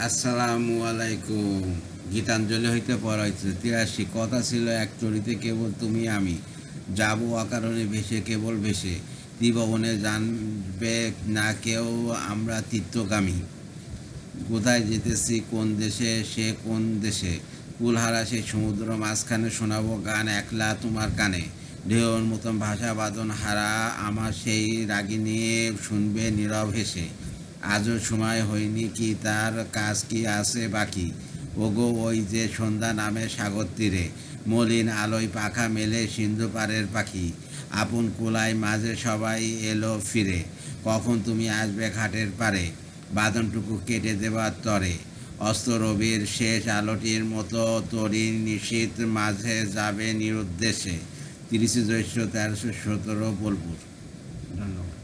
আসসালামু আলাইকুম। গীতাঞ্জলি হইতে পড়া হইতেছে ৮৩। কথা ছিল এক চরিতে কেবল তুমি আমি, যাব অকারণে ভেসে কেবল ভেসে, ত্রিভুবনে জানবে না কেউ আমরা তীর্থগামী। কোথায় যেতেছি কোন দেশে সে কোন দেশে, কুলহারা সেই সমুদ্র মাঝখানে শোনাবো গান একলা তোমার কানে। ঢেউর মতন ভাষা বাদন হারা আমার সেই রাগিনী শুনবে নীরব হেসে। আজও সময় হয়নি কি তার কাজ কি আছে বাকি। ওগো ওই যে সন্ধ্যা নামে সাগর তীরে, মলিন আলোয় পাখা মেলে সিন্ধু পারের পাখি। আপন কোলায় মাঝে সবাই এলো ফিরে, কখন তুমি আসবে ঘাটের পারে, বাঁধনটুকু কেটে দেবার তরে। অস্ত রবির শেষ আলোটির মতো তরী নিশীথ মাঝে যাবে নিরুদ্দেশে। ৩০ জ্যৈষ্ঠ ১৩১৭ বোলপুর। ধন্যবাদ।